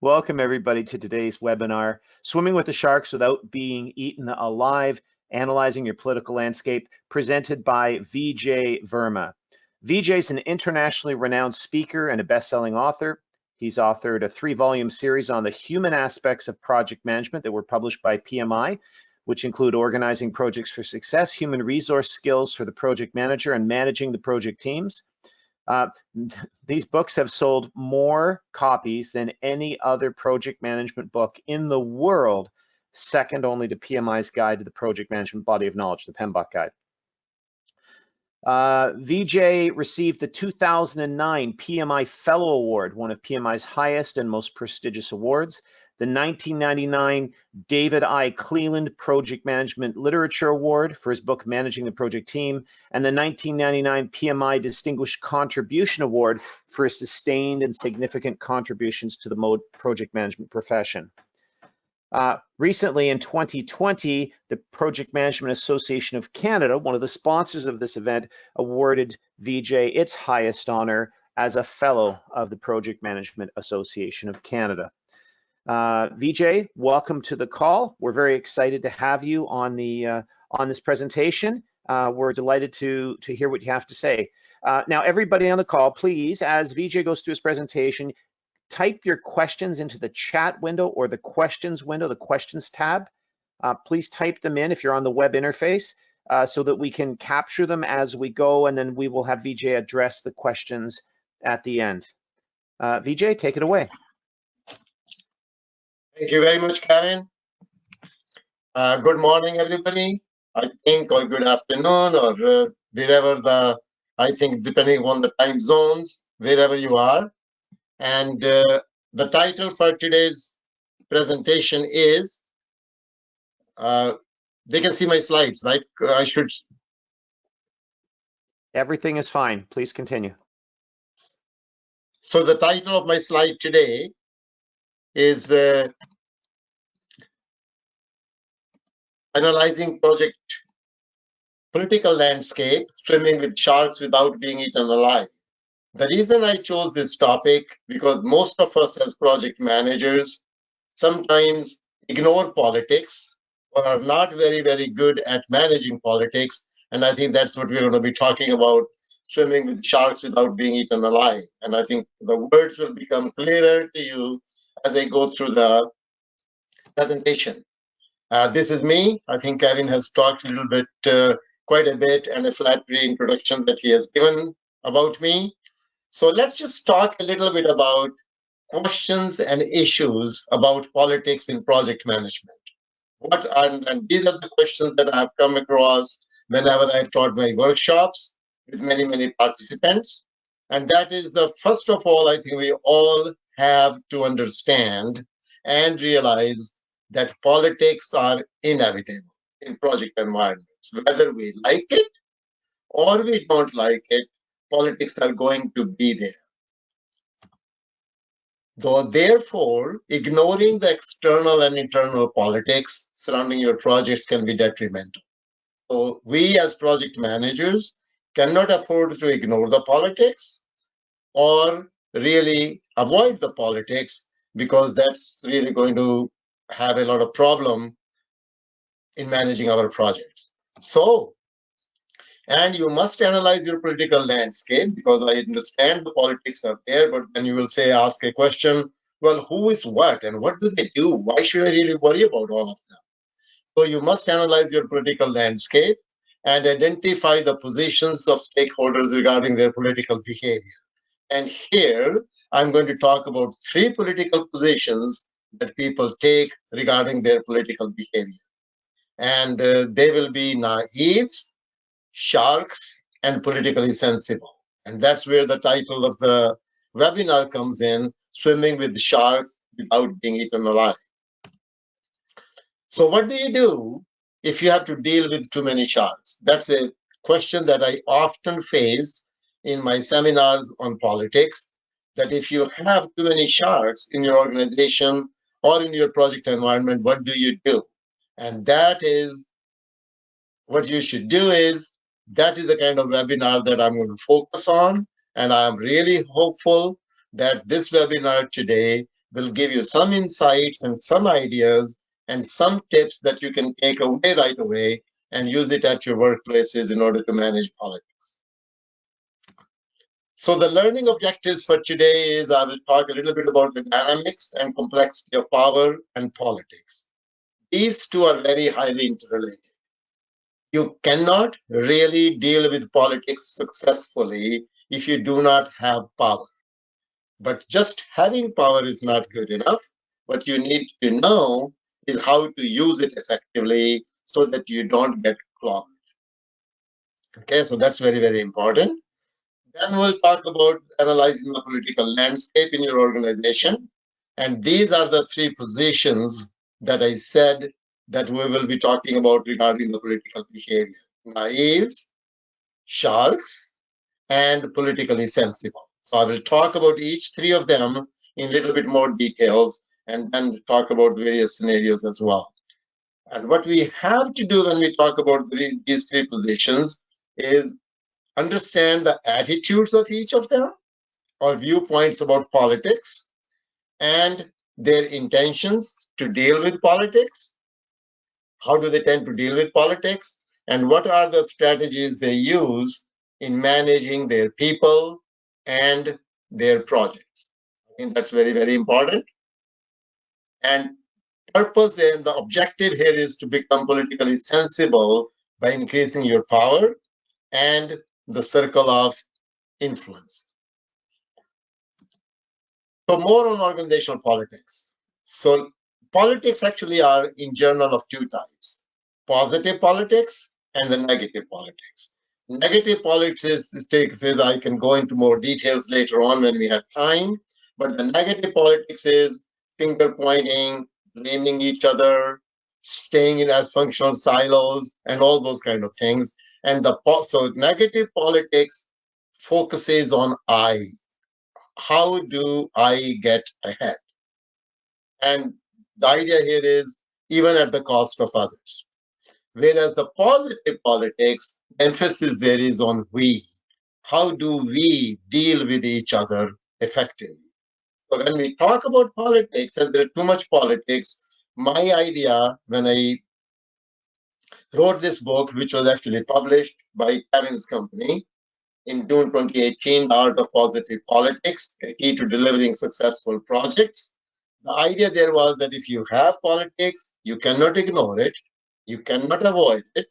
Welcome everybody to today's webinar, Swimming with the Sharks Without Being Eaten Alive, Analyzing Your Political Landscape, presented by Vijay Verma. Vijay is an internationally renowned speaker and a best-selling author. He's authored a 3-volume series on the human aspects of project management that were published by PMAC, which include organizing projects for success, human resource skills for the project manager, and managing the project teams. These books have sold more copies than any other project management book in the world, second only to PMI's Guide to the Project Management Body of Knowledge, the PMBOK Guide. Vijay received the 2009 PMI Fellow Award, one of PMI's highest and most prestigious awards, the 1999 David I. Cleland Project Management Literature Award for his book Managing the Project Team, and the 1999 PMI Distinguished Contribution Award for his sustained and significant contributions to the project management profession. Recently in 2020, the Project Management Association of Canada, one of the sponsors of this event, awarded Vijay its highest honor as a Fellow of the Project Management Association of Canada. Vijay, welcome to the call. We're very excited to have you on this presentation. We're delighted to hear what you have to say. Now, everybody on the call, please, as Vijay goes through his presentation, type your questions into the chat window or the questions window, the questions tab. Please type them in if you're on the web interface so that we can capture them as we go, and then we will have Vijay address the questions at the end. Vijay, take it away. Thank you very much, Kevin. Good morning, everybody. I think, or good afternoon, or wherever I think, depending on the time zones, wherever you are. And the title for today's presentation is, they can see my slides, right? I should. Everything is fine. Please continue. So the title of my slide today is Analyzing Project Political Landscape, Swimming with Sharks Without Being Eaten Alive. The reason I chose this topic, because most of us as project managers sometimes ignore politics or are not very, very good at managing politics. And I think that's what we're going to be talking about, swimming with sharks without being eaten alive. And I think the words will become clearer to you as I go through the presentation. This is me. I think Kevin has talked a little bit, quite a bit, and a flattery introduction that he has given about me. So let's just talk a little bit about questions and issues about politics in project management. And these are the questions that I have come across whenever I've taught my workshops with many, many participants. And that is the first of all, I think we all have to understand and realize that politics are inevitable in project environments. Whether we like it or we don't like it, politics are going to be there. Though, therefore, ignoring the external and internal politics surrounding your projects can be detrimental. So we as project managers cannot afford to ignore the politics or really avoid the politics, because that's really going to have a lot of problem in managing our projects. So, and you must analyze your political landscape, because I understand the politics are there, but then you will say, ask a question, well, who is what and what do they do? Why should I really worry about all of them? So you must analyze your political landscape and identify the positions of stakeholders regarding their political behavior. And here, I'm going to talk about 3 political positions that people take regarding their political behavior. And they will be naives, sharks, and politically sensible. And that's where the title of the webinar comes in, Swimming with Sharks Without Being Eaten Alive. So what do you do if you have to deal with too many sharks? That's a question that I often face in my seminars on politics, that if you have too many sharks in your organization or in your project environment, what do you do? And that is what you should do is, that is the kind of webinar that I'm going to focus on. And I'm really hopeful that this webinar today will give you some insights and some ideas and some tips that you can take away right away and use it at your workplaces in order to manage politics. So the learning objectives for today is I will talk a little bit about the dynamics and complexity of power and politics. These two are very highly interrelated. You cannot really deal with politics successfully if you do not have power. But just having power is not good enough. What you need to know is how to use it effectively so that you don't get clogged. Okay, so that's very, very important. Then we'll talk about analyzing the political landscape in your organization. And these are the three positions that I said that we will be talking about regarding the political behavior: naives, sharks, and politically sensible. So I will talk about each three of them in a little bit more details and then talk about various scenarios as well. And what we have to do when we talk about these three positions is understand the attitudes of each of them or viewpoints about politics and their intentions to deal with politics. How do they tend to deal with politics? And what are the strategies they use in managing their people and their projects? I think that's very, very important. And purpose and the objective here is to become politically sensible by increasing your power and the circle of influence. So more on organizational politics. So politics actually are in general of two types: positive politics and the negative politics. Negative politics is, I can go into more details later on when we have time, but the negative politics is finger pointing, blaming each other, staying in as functional silos, and all those kind of things. And so negative politics focuses on I. How do I get ahead? And the idea here is even at the cost of others. Whereas the positive politics, emphasis there is on we. How do we deal with each other effectively? So when we talk about politics, and there's too much politics, my idea when I wrote this book, which was actually published by Kevin's company in June 2018, The Art of Positive Politics, a key to delivering successful projects. The idea there was that if you have politics, you cannot ignore it, you cannot avoid it,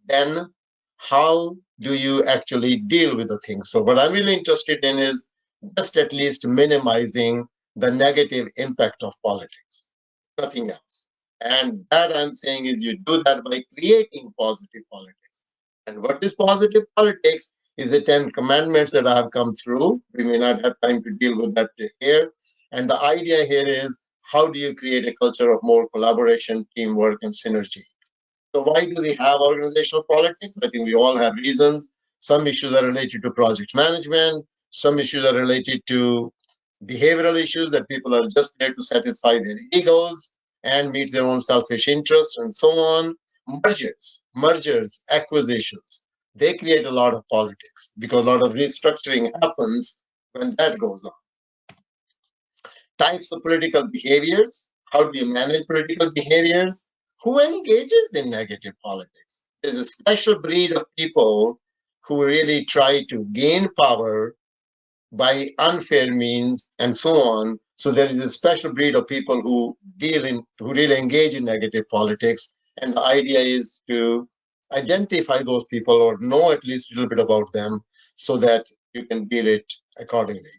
then how do you actually deal with the thing? So what I'm really interested in is just at least minimizing the negative impact of politics, nothing else. And that I'm saying is you do that by creating positive politics. And what is positive politics is the 10 commandments that I have come through. We may not have time to deal with that here. And the idea here is how do you create a culture of more collaboration, teamwork, and synergy? So why do we have organizational politics? I think we all have reasons. Some issues are related to project management. Some issues are related to behavioral issues that people are just there to satisfy their egos and meet their own selfish interests and so on. Mergers, acquisitions, they create a lot of politics because a lot of restructuring happens when that goes on. Types of political behaviors. How do you manage political behaviors? Who engages in negative politics? There's a special breed of people who really try to gain power by unfair means and so on. So there is a special breed of people who really engage in negative politics. And the idea is to identify those people or know at least a little bit about them so that you can deal it accordingly.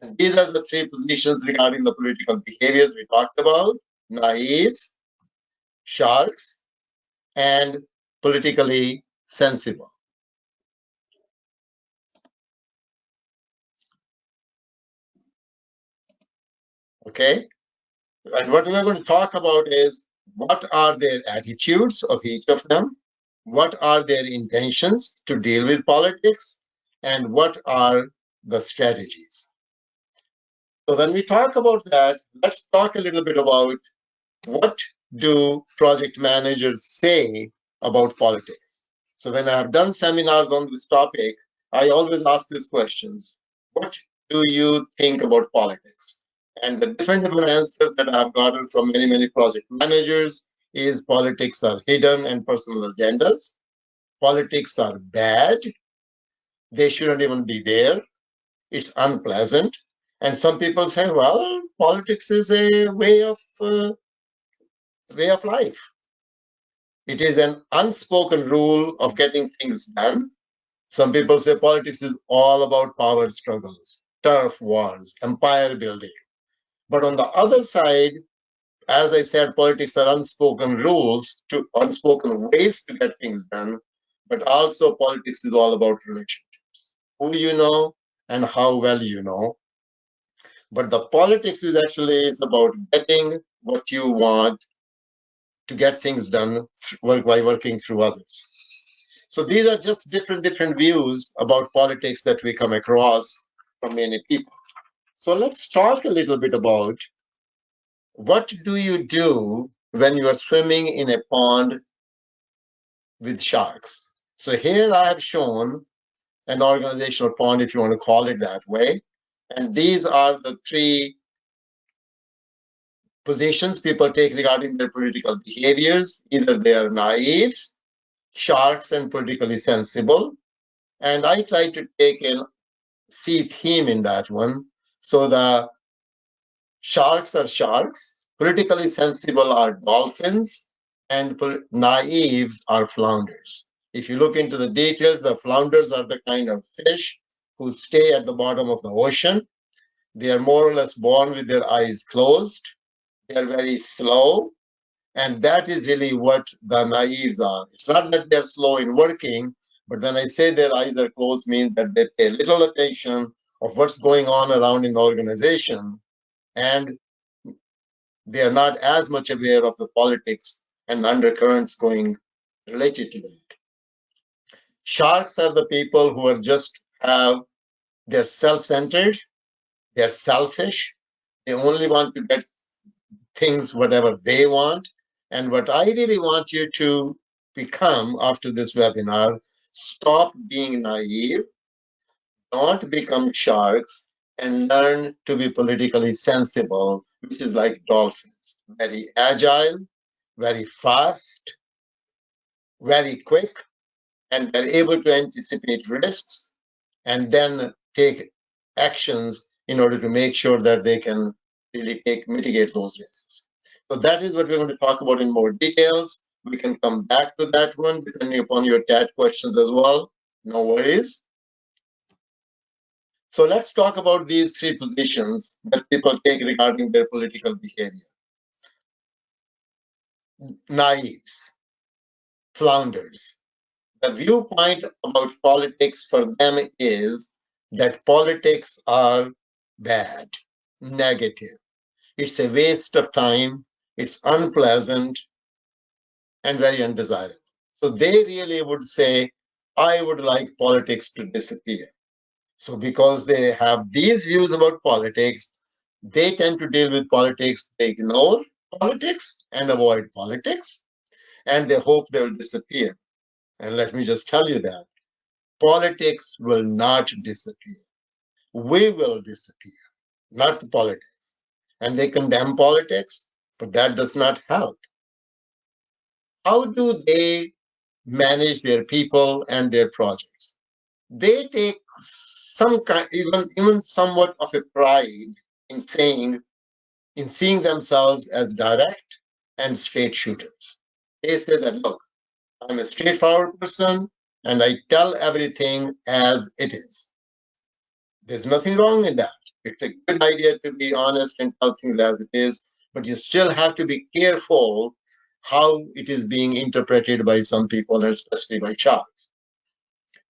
And these are the three positions regarding the political behaviors we talked about: naives, sharks, and politically sensible. Okay? And what we're going to talk about is what are their attitudes of each of them, what are their intentions to deal with politics, and what are the strategies. So when we talk about that, let's talk a little bit about what do project managers say about politics. So when I have done seminars on this topic, I always ask these questions. What do you think about politics? And the different answers that I've gotten from many, many project managers is politics are hidden and personal agendas. Politics are bad. They shouldn't even be there. It's unpleasant. And some people say, well, politics is a way of life. It is an unspoken rule of getting things done. Some people say politics is all about power struggles, turf wars, empire building. But on the other side, as I said, politics are unspoken rules, unspoken ways to get things done. But also politics is all about relationships, who you know and how well you know. But the politics is about getting what you want to get things done by working through others. So these are just different views about politics that we come across from many people. So let's talk a little bit about what do you do when you are swimming in a pond with sharks. So here I have shown an organizational pond, if you want to call it that way. And these are the three positions people take regarding their political behaviors. Either they are naives, sharks, and politically sensible. And I try to take a C theme in that one. So the sharks are sharks, politically sensible are dolphins, and naives are flounders. If you look into the details, the flounders are the kind of fish who stay at the bottom of the ocean. They are more or less born with their eyes closed. They are very slow. And that is really what the naives are. It's not that they're slow in working, but when I say their eyes are closed, means that they pay little attention of what's going on around in the organization, and they are not as much aware of the politics and undercurrents going related to that. Sharks are the people who are just have they're self-centered, they're selfish, they only want to get things whatever they want. And what I really want you to become after this webinar, stop being naive, don't become sharks, and learn to be politically sensible, which is like dolphins, very agile, very fast, very quick, and they're able to anticipate risks and then take actions in order to make sure that they can really mitigate those risks. So that is what we're going to talk about in more details. We can come back to that one depending upon your chat questions as well. No worries. So let's talk about these three positions that people take regarding their political behavior. Naives, flounders. The viewpoint about politics for them is that politics are bad, negative. It's a waste of time, it's unpleasant, and very undesirable. So they really would say, I would like politics to disappear. So because they have these views about politics, they tend to deal with politics, they ignore politics and avoid politics, and they hope they will disappear. And let me just tell you that politics will not disappear. We will disappear, not the politics. And they condemn politics, but that does not help. How do they manage their people and their projects? They take some kind, even somewhat of a pride in seeing themselves as direct and straight shooters. They say that, look, I'm a straightforward person and I tell everything as it is. There's nothing wrong in that. It's a good idea to be honest and tell things as it is, but you still have to be careful how it is being interpreted by some people, and especially by sharks.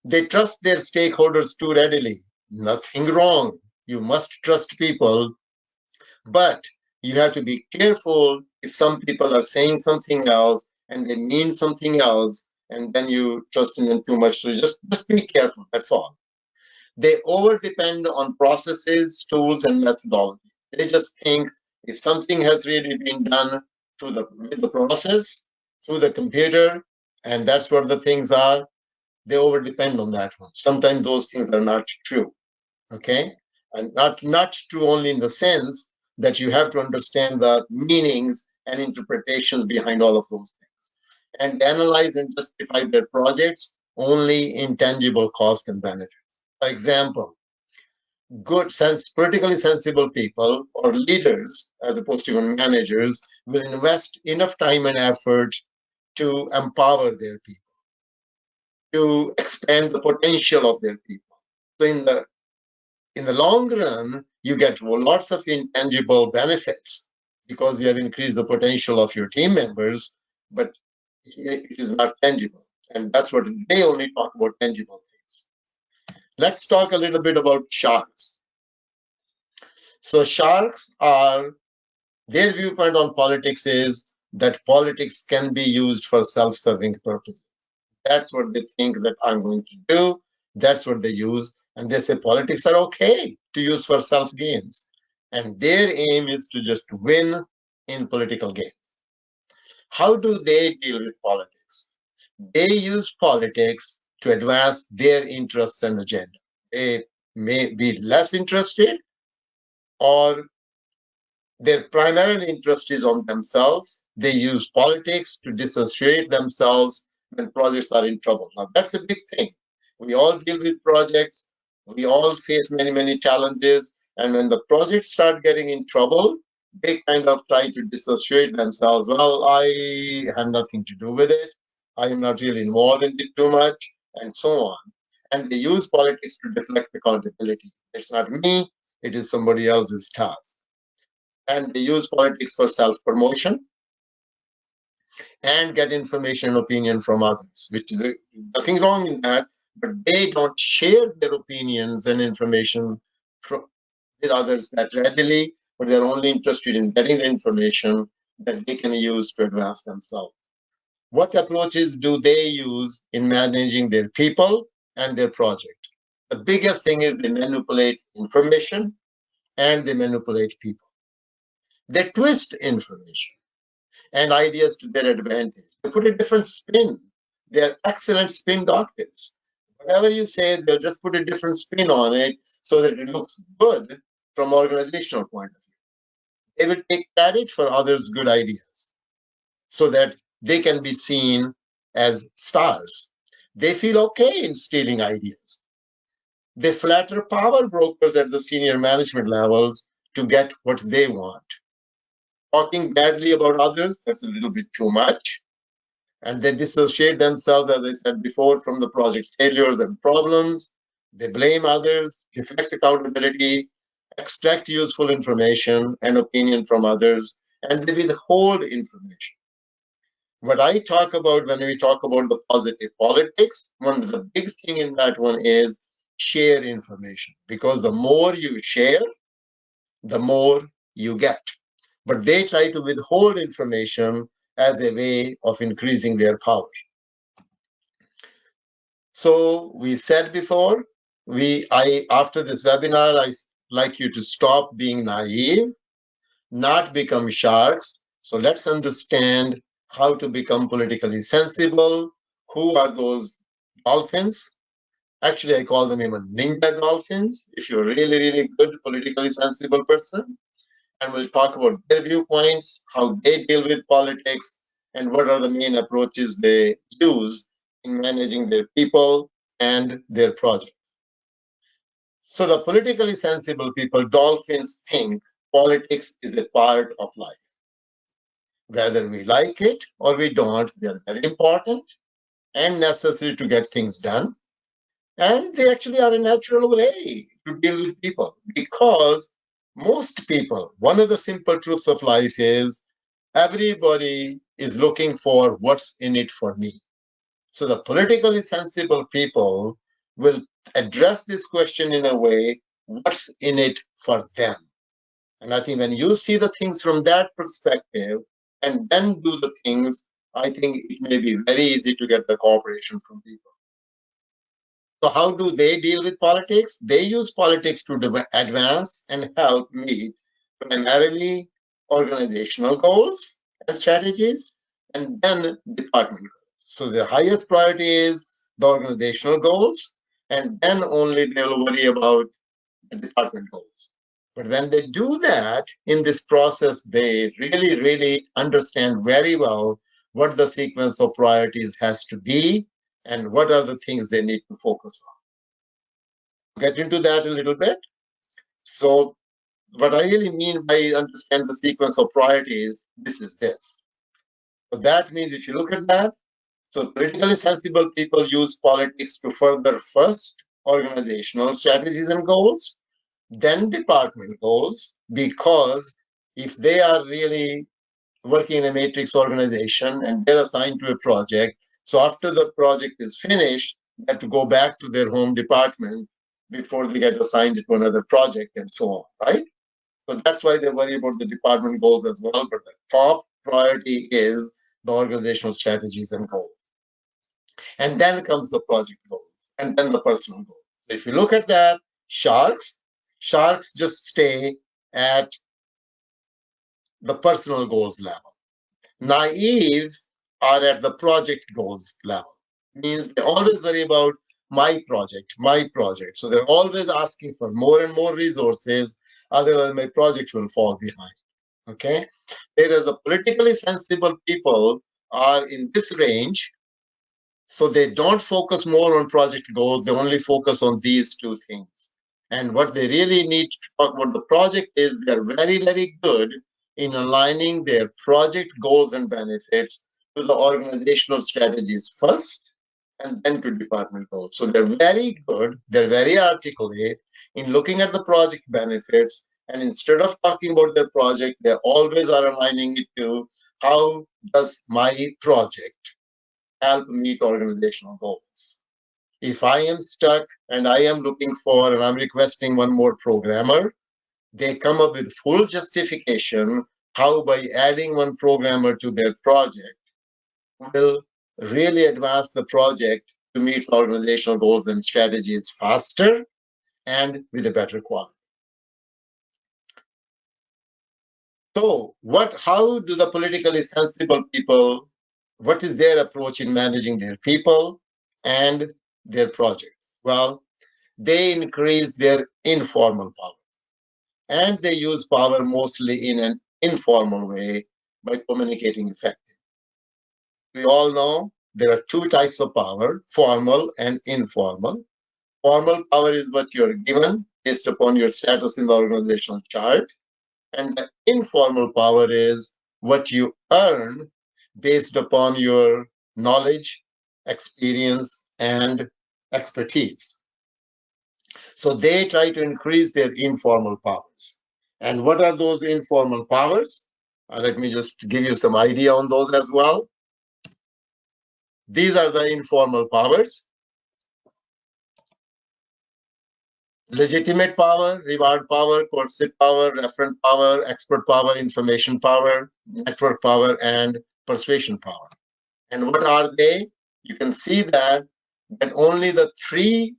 They trust their stakeholders too readily. Nothing wrong. You must trust people, but you have to be careful if some people are saying something else and they mean something else, and then you trust in them too much. So just be careful, that's all. They over-depend on processes, tools, and methodology. They just think if something has really been done with the process, through the computer, and that's what the things are, they over-depend on that one. Sometimes those things are not true, okay? And not true only in the sense that you have to understand the meanings and interpretations behind all of those things, and analyze and justify their projects only in tangible costs and benefits. For example, politically sensible people or leaders, as opposed to even managers, will invest enough time and effort to empower their people, to expand the potential of their people. So in the long run, you get lots of intangible benefits because you have increased the potential of your team members, but it is not tangible. And that's what they only talk about, tangible things. Let's talk a little bit about sharks. So sharks their viewpoint on politics is that politics can be used for self-serving purposes. That's what they think that I'm going to do. That's what they use. And they say politics are okay to use for self-gains. And their aim is to just win in political games. How do they deal with politics? They use politics to advance their interests and agenda. They may be less interested, or their primary interest is on themselves. They use politics to disassociate themselves when projects are in trouble. Now, that's a big thing. We all deal with projects. We all face many, many challenges. And when the projects start getting in trouble, they kind of try to dissociate themselves. Well, I have nothing to do with it. I am not really involved in it too much, and so on. And they use politics to deflect accountability. It's not me, it is somebody else's task. And they use politics for self-promotion and get information and opinion from others, which is nothing wrong in that, but they don't share their opinions and information with others that readily, but they're only interested in getting the information that they can use to advance themselves. What approaches do they use in managing their people and their project? The biggest thing is they manipulate information and they manipulate people. They twist information and ideas to their advantage. They put a different spin. They're excellent spin doctors. Whatever you say, they'll just put a different spin on it so that it looks good from an organizational point of view. They will take credit for others' good ideas so that they can be seen as stars. They feel okay in stealing ideas. They flatter power brokers at the senior management levels to get what they want. Talking badly about others, that's a little bit too much. And they dissociate themselves, as I said before, from the project failures and problems. They blame others, deflect accountability, extract useful information and opinion from others, and they withhold information. What I talk about when we talk about the positive politics, one of the big thing in that one is share information, because the more you share, the more you get. But they try to withhold information as a way of increasing their power. So we said before, after this webinar, I like you to stop being naive, not become sharks. So let's understand how to become politically sensible. Who are those dolphins? Actually, I call them even ninja dolphins, if you're a really, really good politically sensible person. And we'll talk about their viewpoints, how they deal with politics, and what are the main approaches they use in managing their people and their projects. So the politically sensible people, dolphins, think politics is a part of life. Whether we like it or we don't, they're very important and necessary to get things done. And they actually are a natural way to deal with people, because most people, one of the simple truths of life is everybody is looking for what's in it for me. So the politically sensible people will address this question in a way, what's in it for them? And I think when you see the things from that perspective and then do the things, I think it may be very easy to get the cooperation from people. So how do they deal with politics? They use politics to advance and help meet primarily organizational goals and strategies, and then department goals. So the highest priority is the organizational goals, and then only they'll worry about the department goals. But when they do that, in this process, they really, really understand very well what the sequence of priorities has to be and what are the things they need to focus on. Get into that a little bit. So what I really mean by understand the sequence of priorities, this is this. So that means if you look at that, so politically sensible people use politics to further first organizational strategies and goals, then department goals, because if they are really working in a matrix organization and they're assigned to a project, so after the project is finished, they have to go back to their home department before they get assigned to another project and so on, right? So that's why they worry about the department goals as well, but the top priority is the organizational strategies and goals. And then comes the project goals, and then the personal goals. If you look at that, sharks just stay at the personal goals level. Naives are at the project goals level. Means they always worry about my project. So they're always asking for more and more resources, otherwise my project will fall behind. Okay? Whereas the politically sensible people are in this range, so they don't focus more on project goals, they only focus on these two things. And what they really need to talk about the project is they're very, very good in aligning their project goals and benefits to the organizational strategies first and then to department goals. So they're very good, they're very articulate in looking at the project benefits, and instead of talking about their project, they always are aligning it to how does my project help meet organizational goals. If I am stuck and I am looking for and I'm requesting one more programmer, they come up with full justification how by adding one programmer to their project will really advance the project to meet organizational goals and strategies faster and with a better quality. So how do the politically sensible people, what is their approach in managing their people and their projects? Well, they increase their informal power. And they use power mostly in an informal way by communicating effectively. We all know there are two types of power, formal and informal. Formal power is what you're given based upon your status in the organizational chart. And the informal power is what you earn based upon your knowledge, experience, and expertise. So they try to increase their informal powers. And what are those informal powers? Let me just give you some idea on those as well. These are the informal powers. Legitimate power, reward power, courtship power, referent power, expert power, information power, network power, and persuasion power. And what are they? You can see that only the three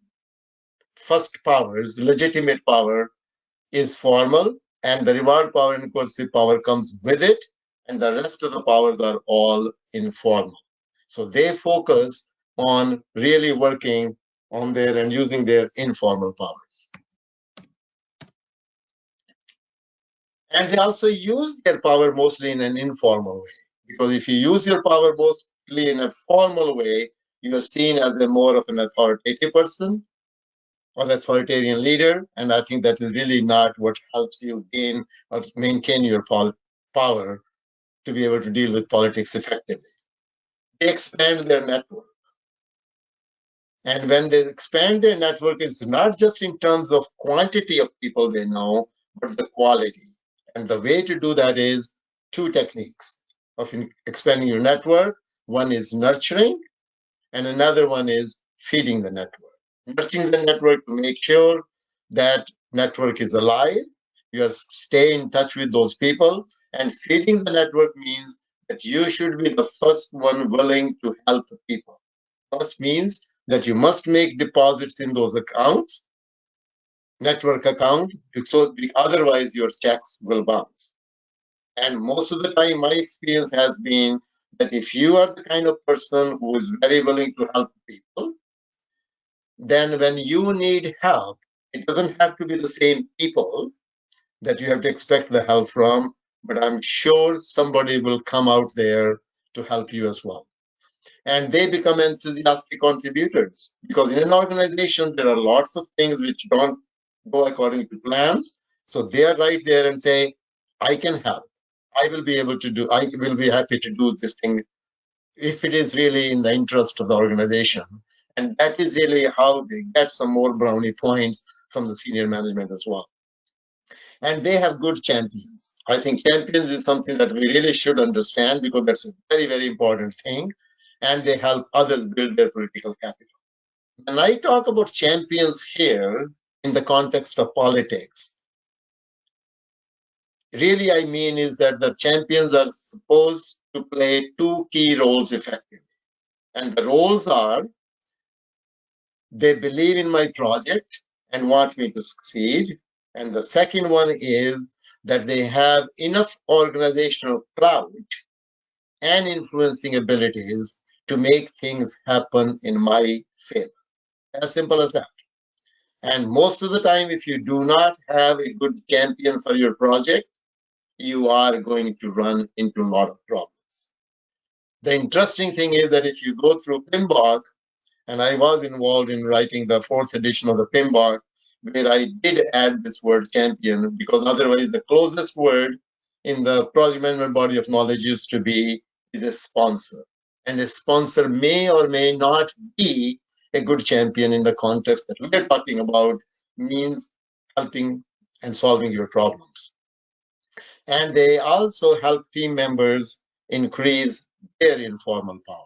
first powers, legitimate power, is formal, and the reward power and coercive power comes with it, and the rest of the powers are all informal. So they focus on really working on their and using their informal powers. And they also use their power mostly in an informal way, because if you use your power mostly in a formal way, you are seen as a more of an authoritative person or authoritarian leader, and I think that is really not what helps you gain or maintain your power to be able to deal with politics effectively. They expand their network. And when they expand their network, it's not just in terms of quantity of people they know, but the quality. And the way to do that is two techniques of expanding your network. One is nurturing, and another one is feeding the network. Nurturing the network to make sure that network is alive. You stay in touch with those people, and feeding the network means that you should be the first one willing to help people. First means that you must make deposits in those accounts, network account, so otherwise your checks will bounce. And most of the time, my experience has been that if you are the kind of person who is very willing to help people, then when you need help, it doesn't have to be the same people, that you have to expect the help from, but I'm sure somebody will come out there to help you as well. And they become enthusiastic contributors, because in an organization, there are lots of things which don't go according to plans. So they are right there and say, I can help. I will be able to do, I will be happy to do this thing if it is really in the interest of the organization. And that is really how they get some more brownie points from the senior management as well. And they have good champions. I think champions is something that we really should understand, because that's a very, very important thing. And they help others build their political capital. When I talk about champions here in the context of politics, really I mean is that the champions are supposed to play two key roles effectively. And the roles are, they believe in my project and want me to succeed. And the second one is that they have enough organizational clout and influencing abilities to make things happen in my favor. As simple as that. And most of the time, if you do not have a good champion for your project, you are going to run into a lot of problems. The interesting thing is that if you go through PMAC, and I was involved in writing the 4th edition of the PMAC, where I did add this word champion, because otherwise the closest word in the project management body of knowledge used to be is a sponsor. And a sponsor may or may not be a good champion in the context that we're talking about, means helping and solving your problems. And they also help team members increase their informal power.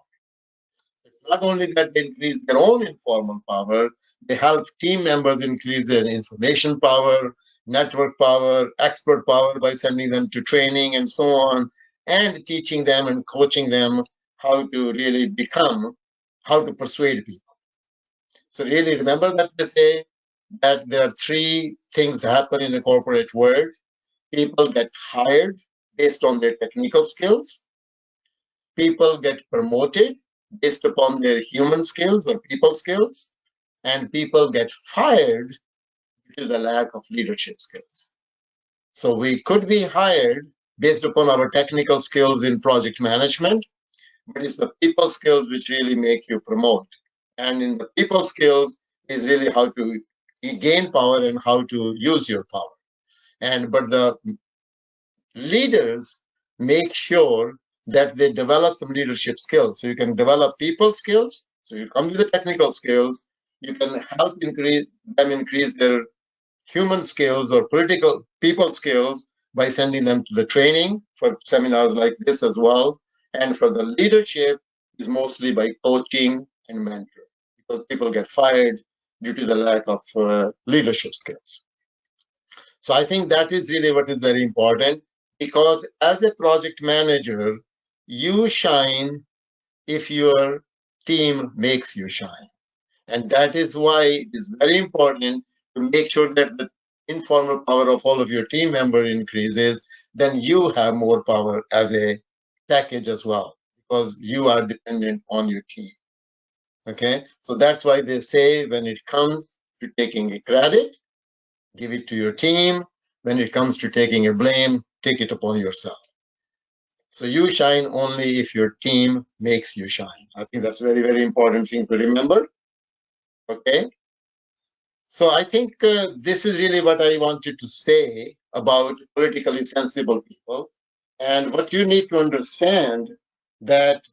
It's not only that they increase their own informal power, they help team members increase their information power, network power, expert power by sending them to training and so on, and teaching them and coaching them how to really become, how to persuade people. So really remember that they say that there are three things happen in the corporate world. People get hired based on their technical skills. People get promoted based upon their human skills or people skills. And people get fired due to the lack of leadership skills. So we could be hired based upon our technical skills in project management, but it's the people skills which really make you promote. And in the people skills is really how to gain power and how to use your power. But the leaders make sure that they develop some leadership skills. So you can develop people skills. So you come with the technical skills. You can help increase their human skills or political people skills by sending them to the training for seminars like this as well. And for the leadership is mostly by coaching and mentoring, because people get fired due to the lack of leadership skills. So I think that is really what is very important, because as a project manager, you shine if your team makes you shine. And that is why it is very important to make sure that the informal power of all of your team members increases. Then you have more power as a package as well, because you are dependent on your team. Okay, so that's why they say when it comes to taking a credit, give it to your team. When it comes to taking a blame, take it upon yourself. So you shine only if your team makes you shine. I think that's a very, very important thing to remember. Okay. So I think this is really what I wanted to say about politically sensible people. And what you need to understand that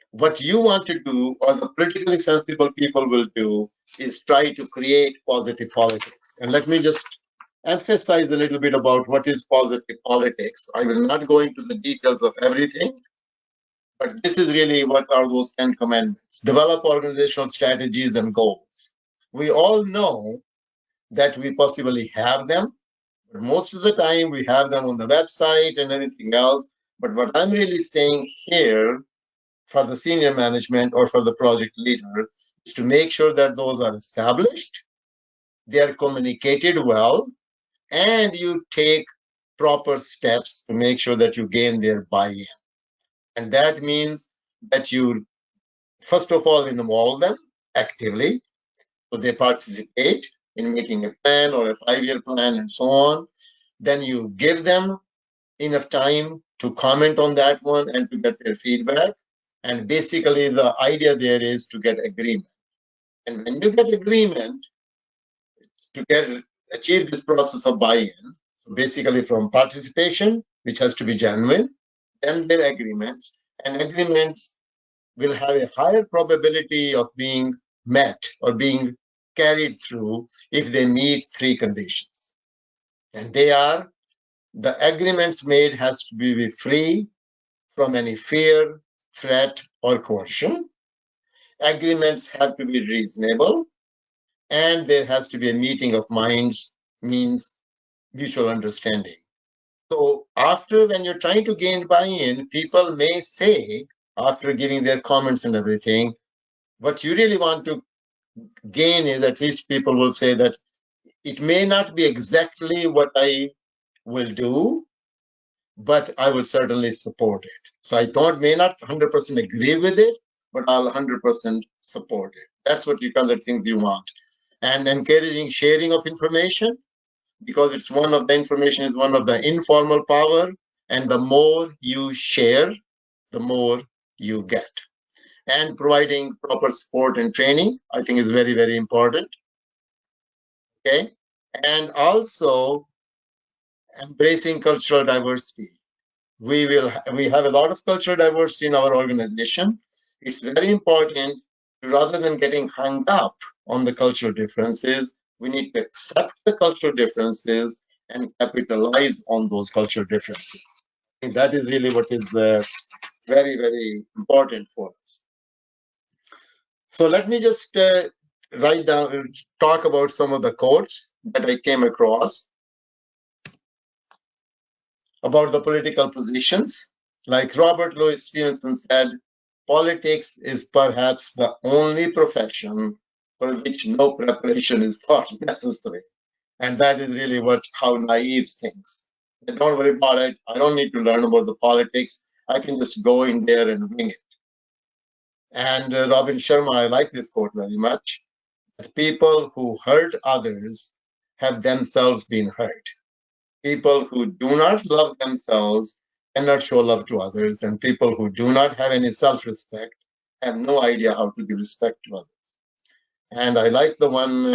what you want to do, or the politically sensible people will do, is try to create positive politics. And let me just emphasize a little bit about what is positive politics. I will not go into the details of everything, but this is really what are those 10 commandments. Develop organizational strategies and goals. We all know that we possibly have them, but most of the time we have them on the website and everything else. But what I'm really saying here for the senior management or for the project leader is to make sure that those are established, they are communicated well, and you take proper steps to make sure that you gain their buy-in. And that means that you, first of all, involve them actively, so they participate. in making a plan or a 5-year plan and so on. Then you give them enough time to comment on that one and to get their feedback. And basically the idea there is to get agreement. And when you get agreement, to achieve this process of buy-in, so basically from participation, which has to be genuine, then their agreements, and agreements will have a higher probability of being met or being carried through if they meet 3 conditions. And they are: the agreements made has to be free from any fear, threat, or coercion. Agreements have to be reasonable, and there has to be a meeting of minds, means mutual understanding. So after, when you're trying to gain buy-in, people may say, after giving their comments and everything, what you really want to gain is, at least people will say that it may not be exactly what I will do, but I will certainly support it. So I may not 100% agree with it, but I'll 100% support it. That's what you call the things you want. And encouraging sharing of information, because it's one of the information is one of the informal power, and the more you share, the more you get. And providing proper support and training, I think, is very, very important. Okay, and also embracing cultural diversity. We have a lot of cultural diversity in our organization. It's very important, rather than getting hung up on the cultural differences, we need to accept the cultural differences and capitalize on those cultural differences. I think that is really what is very, very important for us. So let me just talk about some of the quotes that I came across about the political positions. Like Robert Louis Stevenson said, politics is perhaps the only profession for which no preparation is thought necessary. And that is really how naive thinks. Don't worry about it. I don't need to learn about the politics. I can just go in there and wing it. And Robin Sharma, I like this quote very much. That people who hurt others have themselves been hurt. People who do not love themselves cannot show love to others, and people who do not have any self-respect have no idea how to give respect to others. And I like the one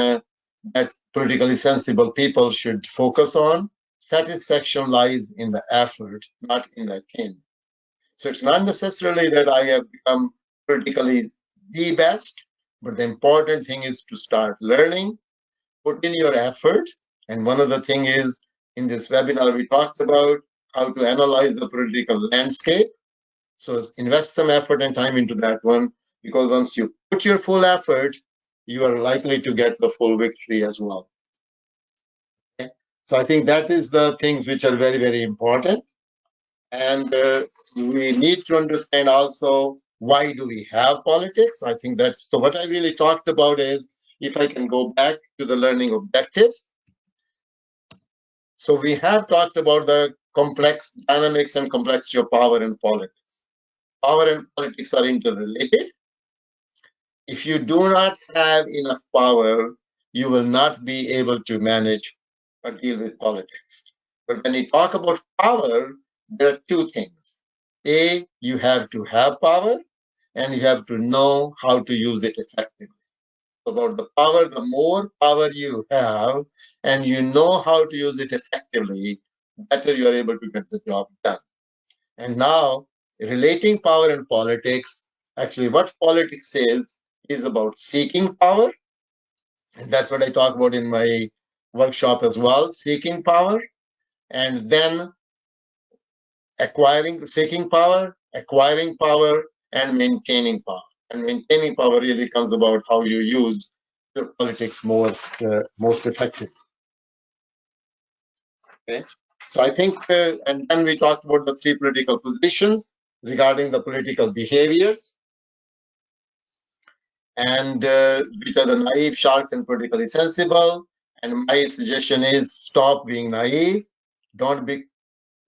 that politically sensible people should focus on. Satisfaction lies in the effort, not in the thing. So it's not necessarily that I have become politically the best, but the important thing is to start learning, put in your effort. And one of the things is, in this webinar, we talked about how to analyze the political landscape. So invest some effort and time into that one, because once you put your full effort, you are likely to get the full victory as well. Okay? So I think that is the things which are very, very important. And we need to understand also, why do we have politics? I think that's, so what I really talked about is, if I can go back to the learning objectives. So we have talked about the complex dynamics and complexity of power and politics. Power and politics are interrelated. If you do not have enough power, you will not be able to manage or deal with politics. But when you talk about power, there are 2 things. A, you have to have power, and you have to know how to use it effectively. About the power, the more power you have and you know how to use it effectively, better you are able to get the job done. And now, relating power and politics, actually what politics is about seeking power. And that's what I talk about in my workshop as well, seeking power, and then seeking power, acquiring power, and maintaining power. And maintaining power really comes about how you use your politics most effectively. Okay, so I think, and then we talked about the 3 political positions regarding the political behaviors, and which are the naive, sharks, and politically sensible. And my suggestion is, stop being naive, don't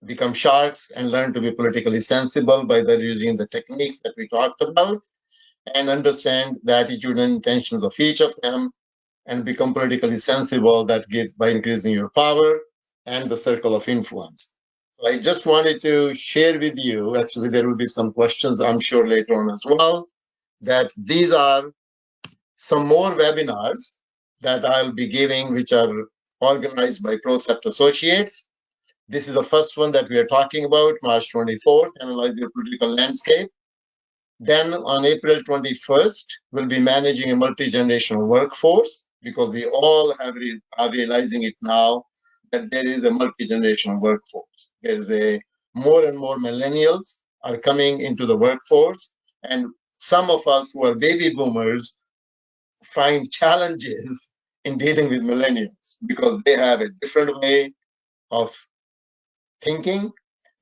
become sharks, and learn to be politically sensible by using the techniques that we talked about, and understand the attitude and intentions of each of them, and become politically sensible. That gives by increasing your power and the circle of influence. So I just wanted to share with you, actually there will be some questions I'm sure later on as well, that these are some more webinars that I'll be giving, which are organized by Procept Associates. This is the first one that we are talking about, March 24th, Analyze Your Political Landscape. Then on April 21st, we'll be managing a multi-generational workforce, because we all are realizing it now that there is a multi-generational workforce. There is more and more millennials are coming into the workforce, and some of us who are baby boomers find challenges in dealing with millennials because they have a different way of thinking,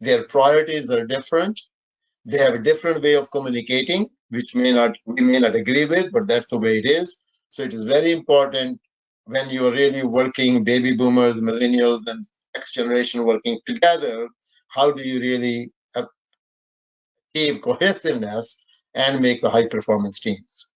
their priorities are different, they have a different way of communicating, which we may not agree with, but that's the way it is. So it is very important when you're really working, baby boomers, millennials, and next generation working together, how do you really achieve cohesiveness and make the high performance teams?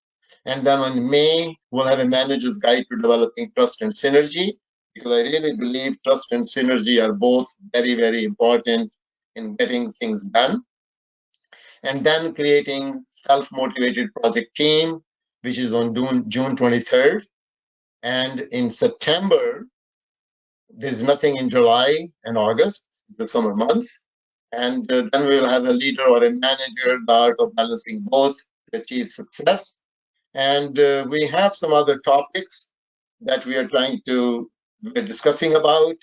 And then in May, we'll have a manager's guide to developing trust and synergy, because I really believe trust and synergy are both very, very important in getting things done. And then creating self-motivated project team, which is on June 23rd. And in September, there's nothing in July and August, the summer months. And then we'll have a leader or a manager, the art of balancing both to achieve success. And we have some other topics that we're discussing about.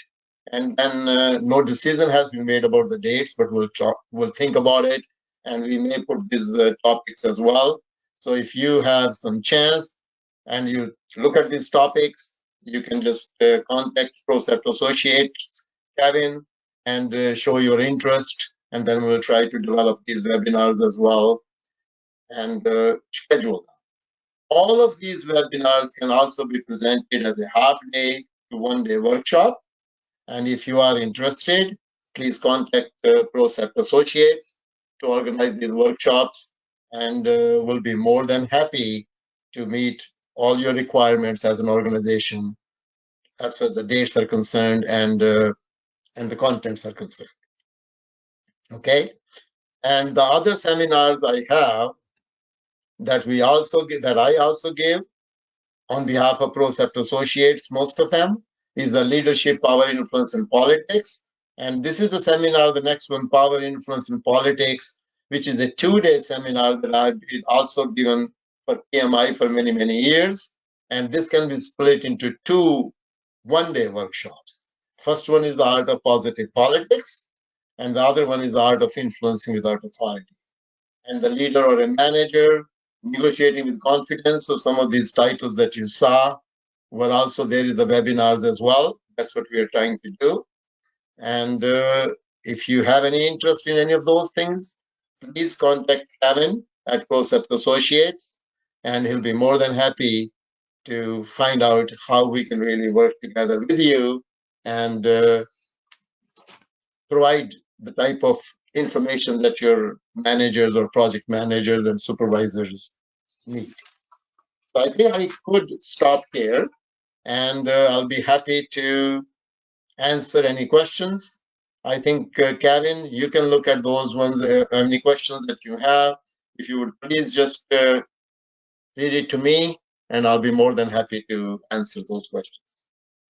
And then no decision has been made about the dates, but we'll think about it, and we may put these topics as well. So if you have some chance and you look at these topics, you can just contact Procept Associates, Kevin, and show your interest, and then we'll try to develop these webinars as well and schedule them. All of these webinars can also be presented as a half-day to one-day workshop. And if you are interested, please contact Procept Associates to organize these workshops, and we'll be more than happy to meet all your requirements as an organization as far as the dates are concerned and the contents are concerned. Okay, and the other seminars I have that I also give on behalf of Procept Associates, most of them, is the Leadership, Power, Influence, and Politics. And this is the seminar, the next one, Power, Influence, and Politics, which is a 2-day seminar that I've also given for PMI for many, many years. And this can be split into 2 one-day workshops. First one is the Art of Positive Politics, and the other one is the Art of Influencing Without Authority. And the leader or a manager, Negotiating with Confidence. So some of these titles that you saw were also there in the webinars as well. That's what we are trying to do. And if you have any interest in any of those things, please contact Kevin at Procept Associates, and he'll be more than happy to find out how we can really work together with you and provide the type of information that your managers or project managers and supervisors need. So I think I could stop here, and I'll be happy to answer any questions. I think, Kevin, you can look at those ones, any questions that you have. If you would please just read it to me, and I'll be more than happy to answer those questions.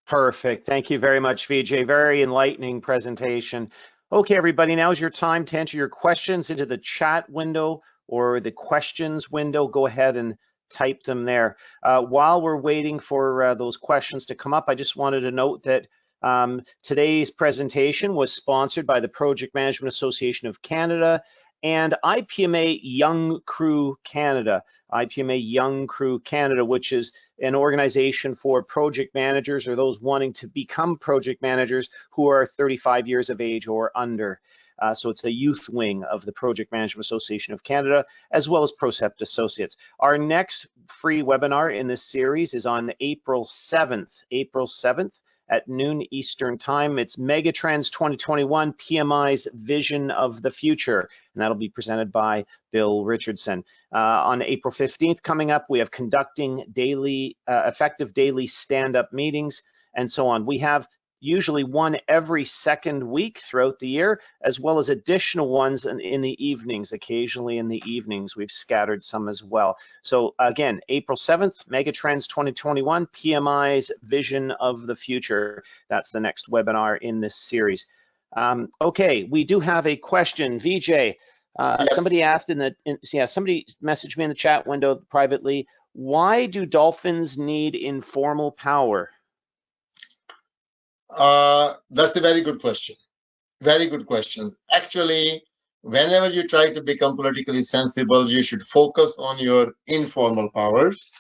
Perfect. Thank you very much, Vijay. Very enlightening presentation. Okay, everybody, now's your time to enter your questions into the chat window or the questions window. Go ahead and type them there. While we're waiting for those questions to come up, I just wanted to note that today's presentation was sponsored by the Project Management Association of Canada and IPMA Young Crew Canada. IPMA Young Crew Canada, which is an organization for project managers or those wanting to become project managers who are 35 years of age or under. So it's the youth wing of the Project Management Association of Canada, as well as Procept Associates. Our next free webinar in this series is on April 7th. April 7th at noon Eastern time. It's Megatrends 2021, PMI's Vision of the Future, and that'll be presented by Bill Richardson. On April 15th coming up, we have conducting daily, effective daily stand-up meetings, and so on. We have usually one every second week throughout the year, as well as additional ones in the evenings. Occasionally in the evenings, we've scattered some as well. So again, April 7th, Megatrends 2021, PMI's Vision of the Future. That's the next webinar in this series. Okay, we do have a question. Vijay, Yes. somebody asked somebody messaged me in the chat window privately, why do dolphins need informal power? That's a very good question. Very good questions. Actually, whenever you try to become politically sensible, you should focus on your informal powers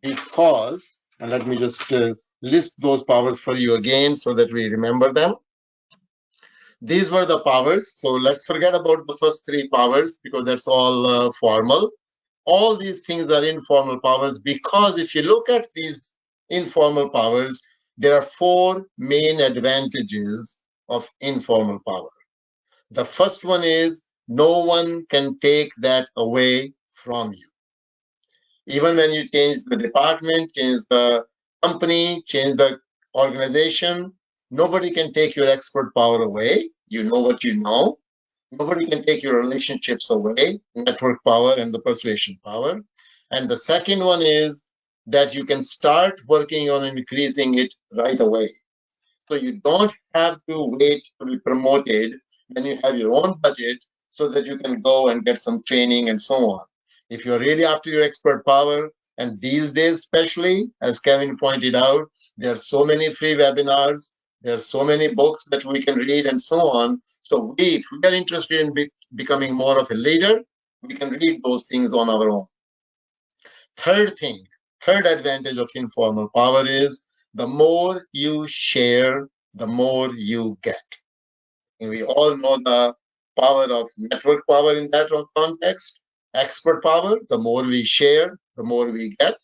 because, and let me just list those powers for you again so that we remember them. These were the powers. So let's forget about the first three powers because that's all formal. All these things are informal powers because if you look at these informal powers, there are four main advantages of informal power. The first one is no one can take that away from you. Even when you change the department, change the company, change the organization, nobody can take your expert power away. You know what you know. Nobody can take your relationships away, network power and the persuasion power. And the second one is that you can start working on increasing it right away. So you don't have to wait to be promoted when you have your own budget so that you can go and get some training and so on. If you're really after your expert power, and these days especially, as Kevin pointed out, there are so many free webinars, there are so many books that we can read and so on. So if we are interested in becoming more of a leader, we can read those things on our own. Third advantage of informal power is the more you share, the more you get. And we all know the power of network power in that context. Expert power, the more we share, the more we get.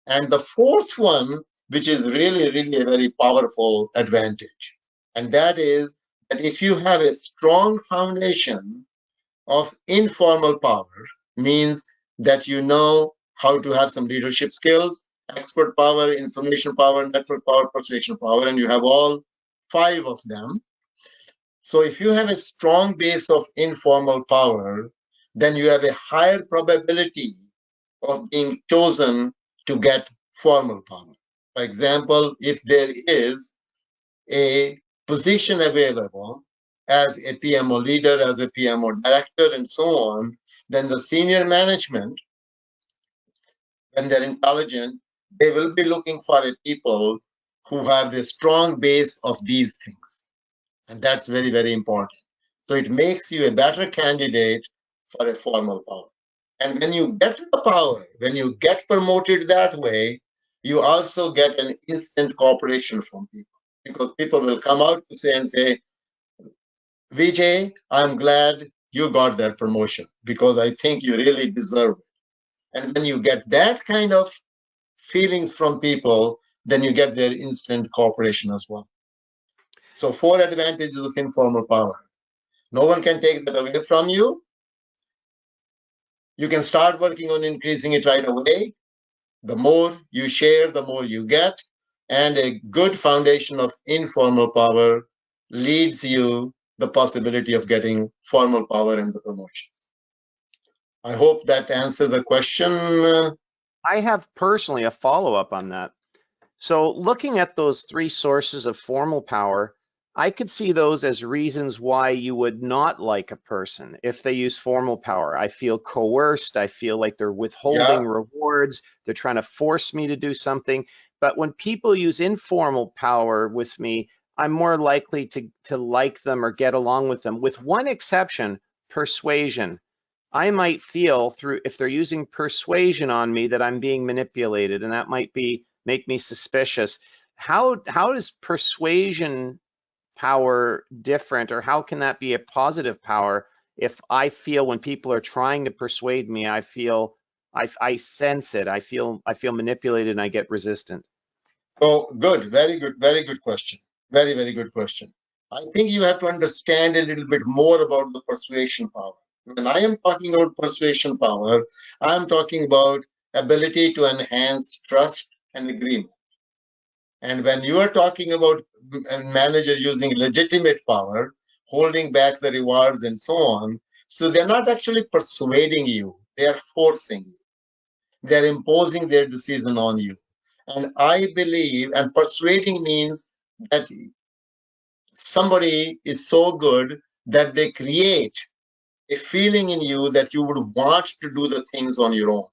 And the fourth one, which is really, really a very powerful advantage, and that is that if you have a strong foundation of informal power, means that you know how to have some leadership skills, expert power, information power, network power, persuasion power, and you have all five of them. So if you have a strong base of informal power, then you have a higher probability of being chosen to get formal power. For example, if there is a position available as a PMO leader, as a PMO director, and so on, then the senior management, when they're intelligent, they will be looking for a people who have a strong base of these things. And that's very, very important. So it makes you a better candidate for a formal power. And when you get the power, when you get promoted that way, you also get an instant cooperation from people. Because people will come out to say, Vijay, I'm glad you got that promotion because I think you really deserve it. And when you get that kind of feelings from people, then you get their instant cooperation as well. So 4 advantages of informal power. No one can take that away from you. You can start working on increasing it right away. The more you share, the more you get. And a good foundation of informal power leads you the possibility of getting formal power and the promotions. I hope that answered the question. I have personally a follow-up on that. So looking at those 3 sources of formal power, I could see those as reasons why you would not like a person if they use formal power. I feel coerced. I feel like they're withholding rewards. They're trying to force me to do something. But when people use informal power with me, I'm more likely to like them or get along with them. With one exception, persuasion. I might feel if they're using persuasion on me that I'm being manipulated, and that might make me suspicious. How does persuasion power different, or how can that be a positive power if I feel when people are trying to persuade me, I sense it, I feel manipulated and I get resistant? So good, very good question. Very good question. I think you have to understand a little bit more about the persuasion power. When I am talking about persuasion power, I am talking about ability to enhance trust and agreement. And when you are talking about a manager using legitimate power, holding back the rewards and so on, so they're not actually persuading you, they are forcing you. They're imposing their decision on you. And I believe, and persuading means that somebody is so good that they create a feeling in you that you would want to do the things on your own,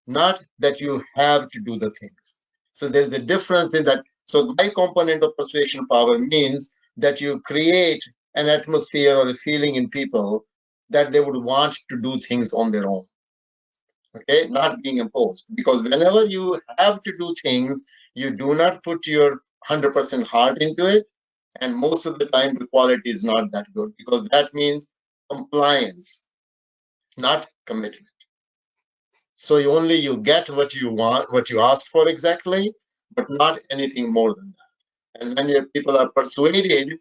not that you have to do the things. So there's a difference in that. So the high component of persuasion power means that you create an atmosphere or a feeling in people that they would want to do things on their own. Okay, not being imposed. Because whenever you have to do things, you do not put your 100% heart into it. And most of the time, the quality is not that good because that means compliance, not commitment. So you get what you want, what you ask for exactly, but not anything more than that. And when your people are persuaded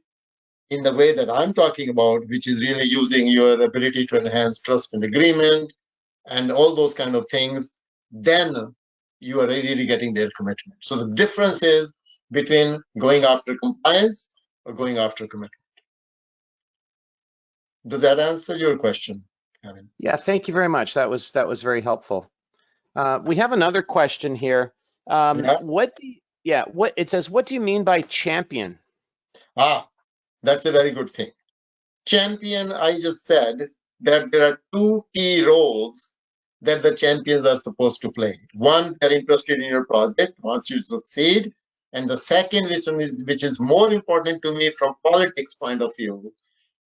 in the way that I'm talking about, which is really using your ability to enhance trust and agreement and all those kind of things, then you are really getting their commitment. So the difference is between going after compliance or going after commitment. Does that answer your question, Kevin? Yeah, thank you very much. That was very helpful. We have another question here. What it says, what do you mean by champion? That's a very good thing. Champion, I just said that there are two key roles that the champions are supposed to play. One, they're interested in your project once you succeed. And the second, which is more important to me from politics point of view,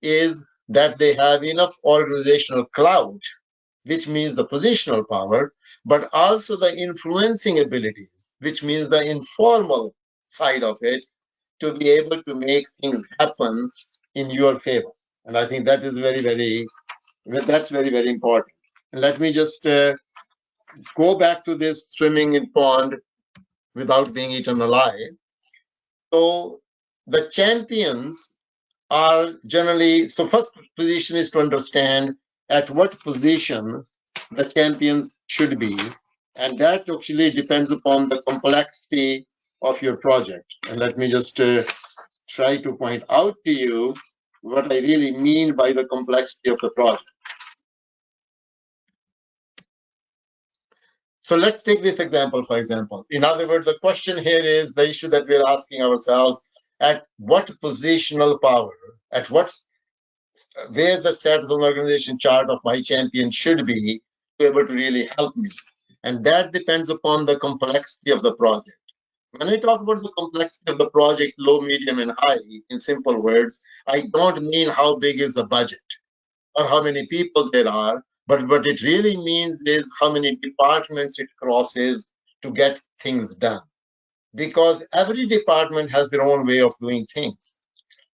is that they have enough organizational clout, which means the positional power, but also the influencing abilities, which means the informal side of it, to be able to make things happen in your favor. And I think that is that's very important. And let me just go back to this swimming in pond without being eaten alive. So the champions are generally, so first position is to understand at what position the champions should be. And that actually depends upon the complexity of your project. And let me just try to point out to you what I really mean by the complexity of the project. So let's take this example, for example. In other words, the question here is the issue that we're asking ourselves: at what positional power, where the status of the organization chart of my champion should be to be able to really help me. And that depends upon the complexity of the project. When I talk about the complexity of the project, low, medium, and high, in simple words, I don't mean how big is the budget or how many people there are, but what it really means is how many departments it crosses to get things done. Because every department has their own way of doing things.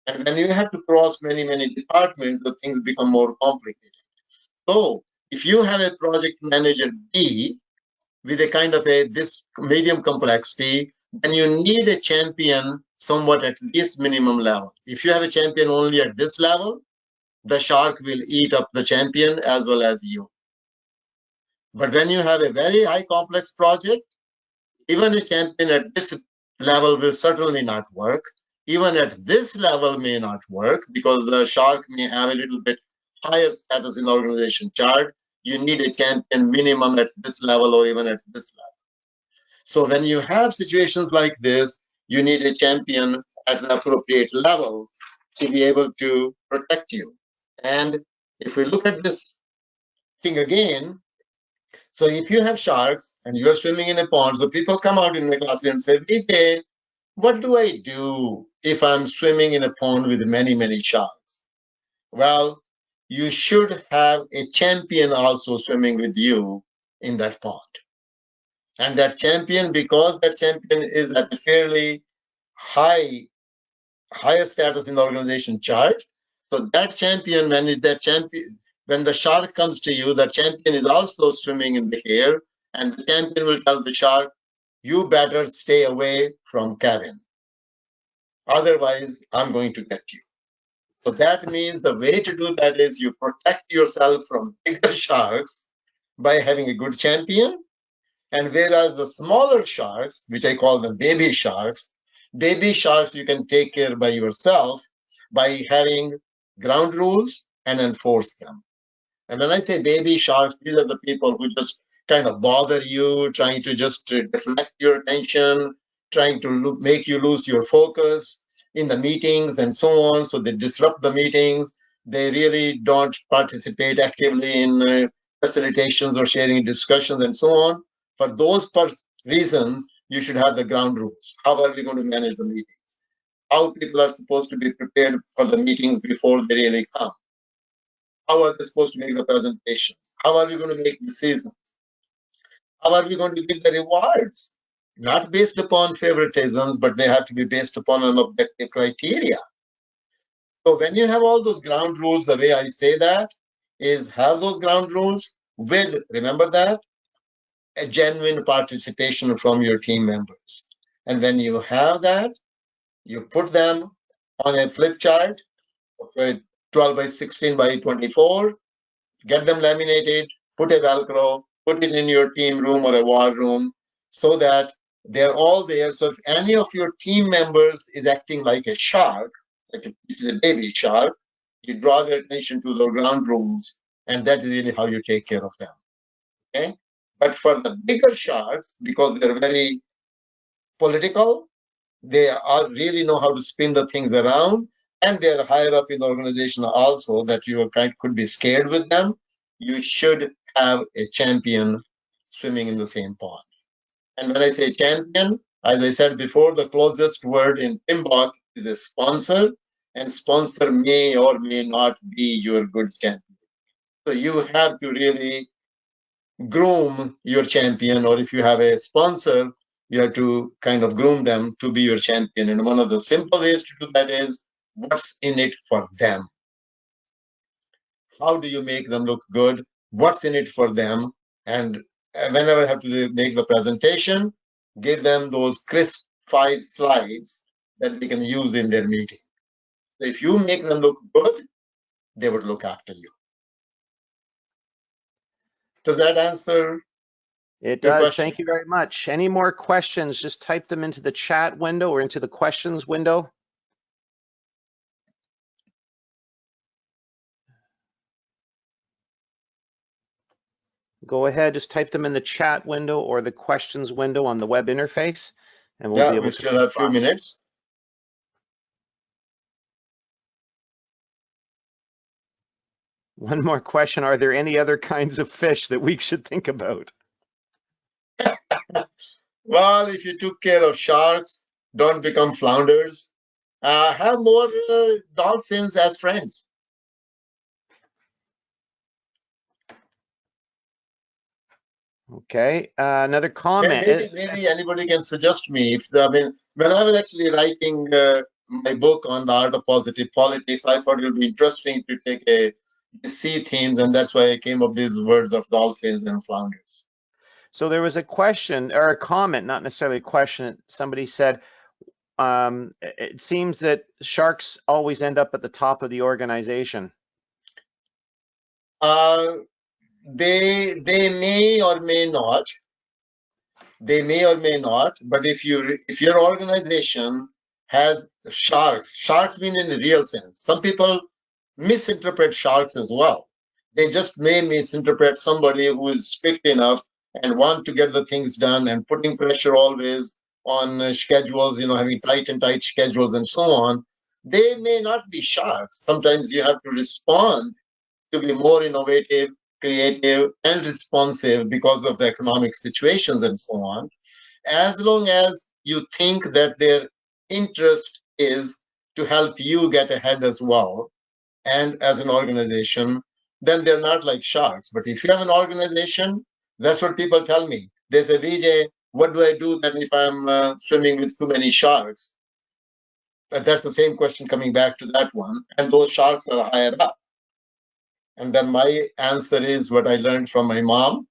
And when you have to cross many departments, the things become more complicated. So if you have a project manager B with a kind of this medium complexity, then you need a champion somewhat at this minimum level. If you have a champion only at this level, the shark will eat up the champion as well as you. But when you have a very high complex project, even a champion at this level will certainly not work. Even at this level may not work because the shark may have a little bit higher status in the organization chart. You need a champion minimum at this level or even at this level. So when you have situations like this, you need a champion at the appropriate level to be able to protect you. And if we look at this thing again, so if you have sharks and you're swimming in a pond, so people come out in the class and say, Vijay, what do I do if I'm swimming in a pond with many sharks? Well, you should have a champion also swimming with you in that pond. And that champion, because that champion is at a fairly higher status in the organization chart, so that champion, when the shark comes to you, the champion is also swimming in the air, and the champion will tell the shark, you better stay away from Kevin. Otherwise, I'm going to get you. So that means the way to do that is you protect yourself from bigger sharks by having a good champion. And whereas the smaller sharks, which I call them baby sharks you can take care by yourself by having ground rules and enforce them. And when I say baby sharks, these are the people who just kind of bother you, trying to just deflect your attention, trying to make you lose your focus in the meetings and so on. So they disrupt the meetings. They really don't participate actively in facilitations or sharing discussions and so on. For those reasons, you should have the ground rules. How are we going to manage the meetings? How people are supposed to be prepared for the meetings before they really come? How are they supposed to make the presentations? How are we going to make decisions? How are we going to give the rewards? Not based upon favoritisms, but they have to be based upon an objective criteria. So when you have all those ground rules, the way I say that is have those ground rules with, remember that, a genuine participation from your team members. And when you have that, you put them on a flip chart of a 12 by 16 by 24, get them laminated, put a Velcro, put it in your team room or a war room so that they're all there. So if any of your team members is acting like a shark, like it's a baby shark, you draw their attention to the ground rules, and that is really how you take care of them. Okay? But for the bigger sharks, because they're very political, they are really know how to spin the things around, and they're higher up in the organization also that you could be scared with them. You should have a champion swimming in the same pond. And when I say champion, as I said before, the closest word in PMAC is a sponsor, and sponsor may or may not be your good champion. So you have to really groom your champion, or if you have a sponsor, you have to kind of groom them to be your champion. And one of the simple ways to do that is what's in it for them? How do you make them look good? What's in it for them? And whenever I have to make the presentation, give them those crisp 5 slides that they can use in their meeting. So if you make them look good, they would look after you. Does that answer? It does. Thank you very much. Any more questions? Just type them into the chat window or into the questions window. Go ahead, just type them in the chat window or the questions window on the web interface, and we'll be able to. We still have a few minutes. One more question. Are there any other kinds of fish that we should think about? Well, if you took care of sharks, don't become flounders. Have more dolphins as friends. Okay, another comment. Maybe anybody can suggest me. When I was actually writing my book on the art of positive politics, I thought it would be interesting to take the sea themes, and that's why I came up with these words of dolphins and flounders. So there was a question or a comment, not necessarily a question. Somebody said, it seems that sharks always end up at the top of the organization. They may or may not. They may or may not. But if your organization has sharks mean in a real sense. Some people misinterpret sharks as well. They just may misinterpret somebody who is strict enough and want to get the things done and putting pressure always on schedules, having tight schedules and so on. They may not be sharks. Sometimes you have to respond to be more innovative, creative, and responsive because of the economic situations and so on. As long as you think that their interest is to help you get ahead as well, and as an organization, then they're not like sharks. But if you have an organization, that's what people tell me. They say, Vijay, what do I do then if I'm swimming with too many sharks? But that's the same question coming back to that one. And those sharks are higher up. And then my answer is what I learned from my mom.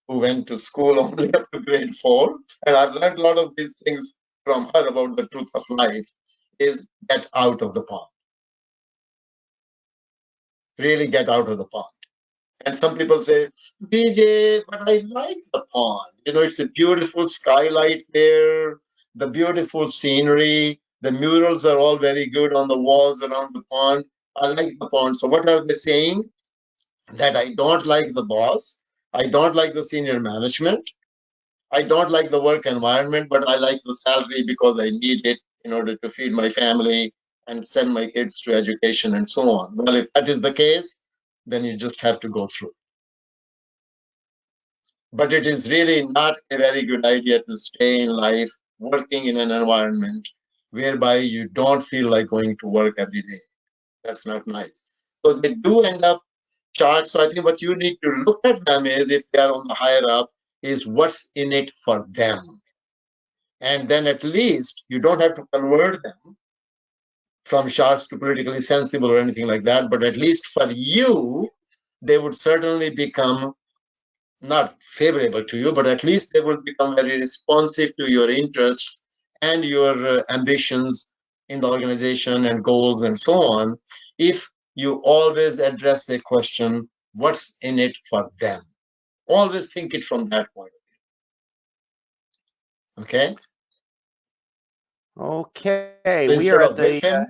who went to school only up to grade 4, and I've learned a lot of these things from her about the truth of life, is get out of the pond. Really get out of the pond. And some people say, Vijay, but I like the pond. You know, it's a beautiful skylight there, the beautiful scenery, the murals are all very good on the walls around the pond. I like the pond. So what are they saying? That I don't like the boss, I don't like the senior management, I don't like the work environment, but I like the salary because I need it in order to feed my family and send my kids to education and so on. Well, if that is the case, then you just have to go through. But it is really not a very good idea to stay in life working in an environment whereby you don't feel like going to work every day. That's not nice. So they do end up charged. So I think what you need to look at them is, if they are on the higher up, is what's in it for them. And then at least you don't have to convert them from sharks to politically sensible or anything like that, but at least for you, they would certainly become not favorable to you, but at least they will become very responsive to your interests and your ambitions in the organization and goals and so on, if you always address the question, what's in it for them? Always think it from that point of view. Okay? Okay, So we are at with him,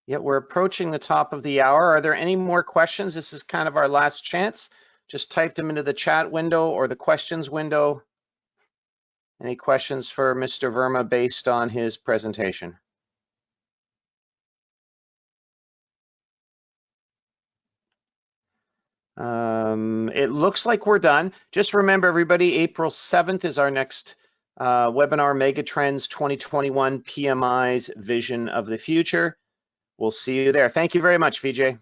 yeah, we're approaching the top of the hour. Are there any more questions? This is kind of our last chance. Just type them into the chat window or the questions window. Any questions for Mr. Verma based on his presentation? It looks like we're done. Just remember, everybody, April 7th is our next webinar, Megatrends 2021 PMI's Vision of the Future. We'll see you there. Thank you very much, Vijay.